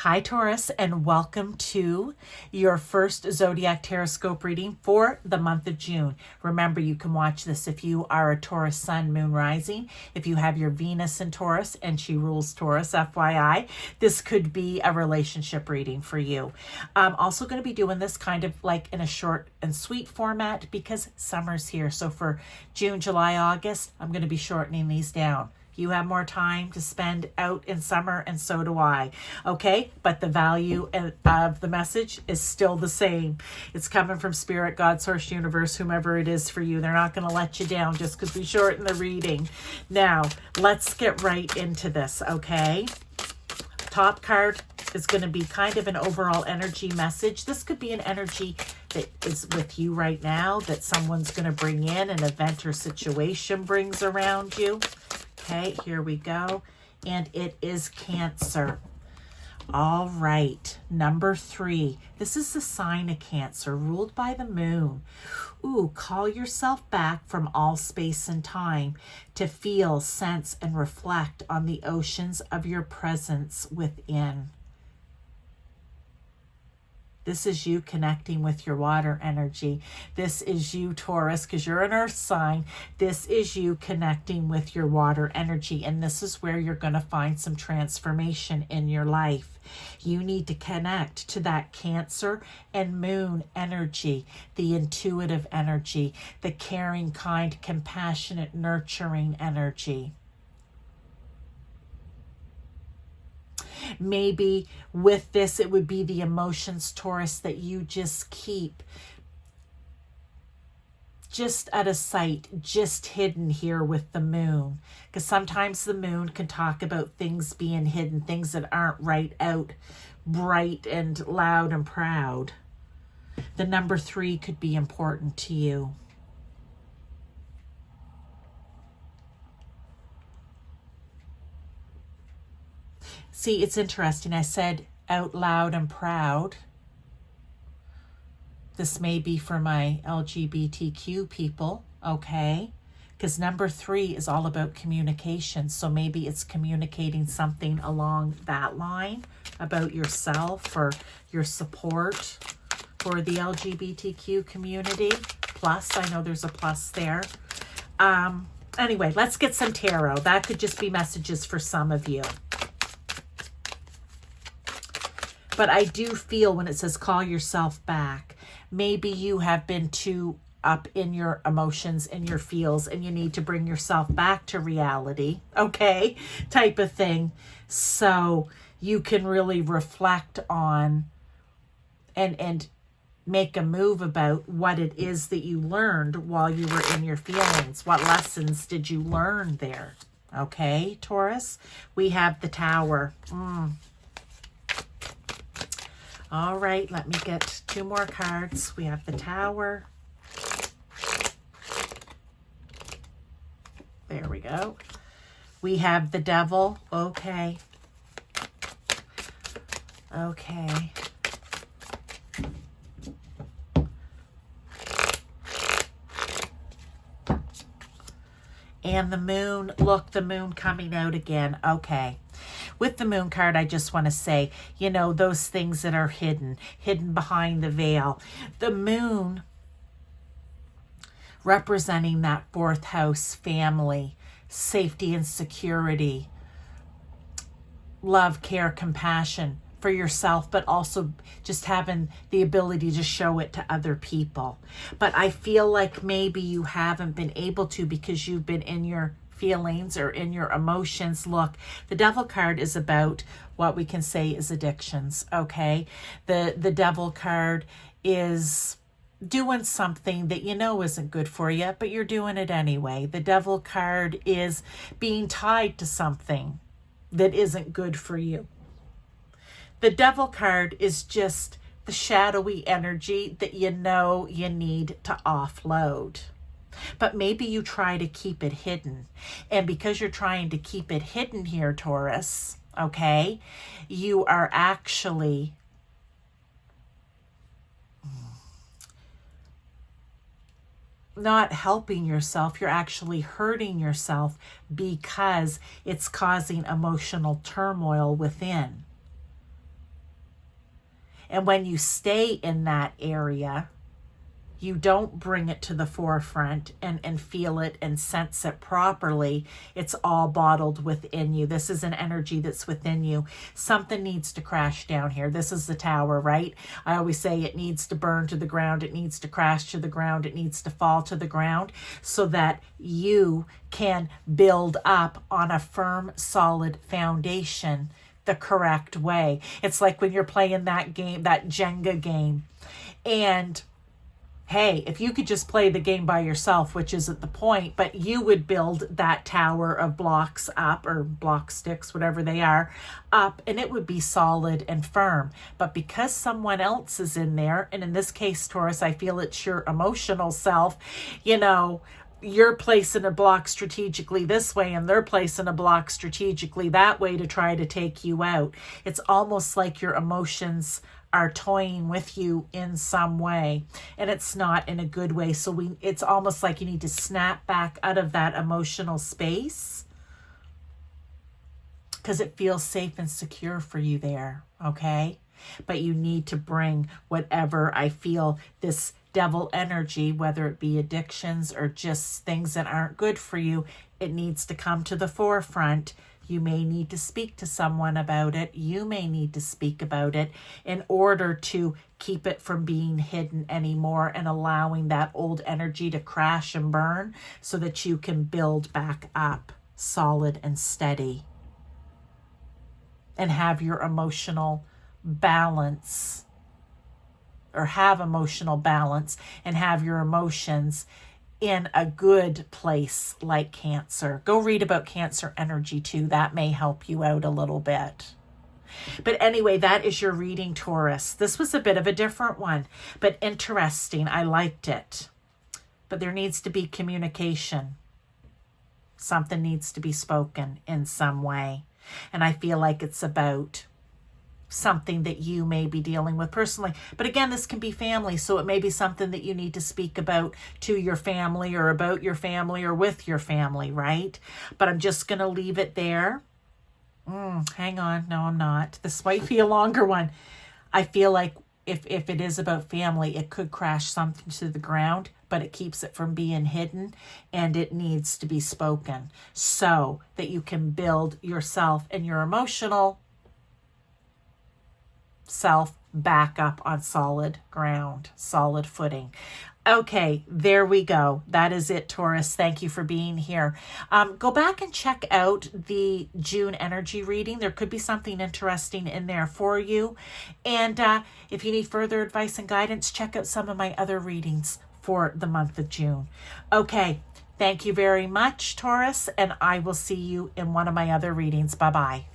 Hi Taurus, and welcome to your first Zodiac Tarotscope reading for the month of June. Remember, you can watch this if you are a Taurus Sun, Moon, Rising. If you have your Venus in Taurus and she rules Taurus, FYI, this could be a relationship reading for you. I'm also going to be doing this kind of like in a short and sweet format because summer's here. So for June, July, August, I'm going to be shortening these down. You have more time to spend out in summer, and so do I. Okay, but the value of the message is still the same. It's coming from Spirit, God, Source, Universe, whomever it is for you. They're not going to let you down just because we shorten the reading. Now, let's get right into this, okay? Top card is going to be kind of an overall energy message. This could be an energy that is with you right now, that someone's going to bring in, an event or situation brings around you. Okay, here we go. And it is Cancer. All right, number 3. This is the sign of Cancer, ruled by the moon. Ooh, call yourself back from all space and time to feel, sense, and reflect on the oceans of your presence within. This is you connecting with your water energy. This is you, Taurus, because you're an earth sign. This is you connecting with your water energy. And this is where you're going to find some transformation in your life. You need to connect to that Cancer and Moon energy, the intuitive energy, the caring, kind, compassionate, nurturing energy. Maybe with this, it would be the emotions, Taurus, that you just keep just out of sight, just hidden here with the moon. Because sometimes the moon can talk about things being hidden, things that aren't right out, bright and loud and proud. The number 3 could be important to you. See, it's interesting. I said out loud and proud. This may be for my LGBTQ people, okay? Because number 3 is all about communication. So maybe it's communicating something along that line about yourself or your support for the LGBTQ community. Plus, I know there's a plus there. Anyway, let's get some tarot. That could just be messages for some of you. But I do feel when it says call yourself back, maybe you have been too up in your emotions and your feels and you need to bring yourself back to reality, okay, type of thing. So you can really reflect on and make a move about what it is that you learned while you were in your feelings. What lessons did you learn there? Okay, Taurus, we have the Tower. All right, let me get 2 more cards. We have the Tower. There we go. We have the Devil. Okay. Okay. And the Moon. Look, the Moon coming out again. Okay. With the Moon card, I just want to say, you know, those things that are hidden behind the veil. The Moon representing that 4th house, family, safety and security, love, care, compassion for yourself, but also just having the ability to show it to other people. But I feel like maybe you haven't been able to because you've been in your feelings or in your emotions. Look, the Devil card is about what we can say is addictions, okay? The Devil card is doing something that you know isn't good for you, but you're doing it anyway. The Devil card is being tied to something that isn't good for you. The Devil card is just the shadowy energy that you know you need to offload. But maybe you try to keep it hidden. And because you're trying to keep it hidden here, Taurus, okay, you are actually not helping yourself. You're actually hurting yourself because it's causing emotional turmoil within. And when you stay in that area, you don't bring it to the forefront and feel it and sense it properly. It's all bottled within you. This is an energy that's within you. Something needs to crash down here. This is the tower, right? I always say it needs to burn to the ground. It needs to crash to the ground. It needs to fall to the ground so that you can build up on a firm, solid foundation the correct way. It's like when you're playing that game, that Jenga game, and hey, if you could just play the game by yourself, which isn't the point, but you would build that tower of blocks up, or block sticks, whatever they are, up, and it would be solid and firm. But because someone else is in there, and in this case, Taurus, I feel it's your emotional self, you know, you're placing a block strategically this way and they're placing a block strategically that way to try to take you out. It's almost like your emotions are toying with you in some way, and it's not in a good way. So it's almost like you need to snap back out of that emotional space because it feels safe and secure for you there, okay? But you need to bring whatever, I feel, this devil energy, whether it be addictions or just things that aren't good for you, it needs to come to the forefront. You may need to speak to someone about it. You may need to speak about it in order to keep it from being hidden anymore and allowing that old energy to crash and burn so that you can build back up solid and steady and have your emotional balance, or have emotional balance and have your emotions in a good place like Cancer. Go read about Cancer energy too. That may help you out a little bit. But anyway, that is your reading, Taurus. This was a bit of a different one, but interesting. I liked it. But there needs to be communication. Something needs to be spoken in some way. And I feel like it's about something that you may be dealing with personally. But again, this can be family, so it may be something that you need to speak about to your family or about your family or with your family, right? But I'm just going to leave it there. Hang on. No, I'm not. This might be a longer one. I feel like if it is about family, it could crash something to the ground, but it keeps it from being hidden, and it needs to be spoken so that you can build yourself and your emotional self back up on solid ground, solid footing. Okay, there we go. That is it, Taurus. Thank you for being here. Go back and check out the June energy reading. There could be something interesting in there for you. And if you need further advice and guidance, check out some of my other readings for the month of June. Okay, thank you very much, Taurus, and I will see you in one of my other readings. Bye-bye.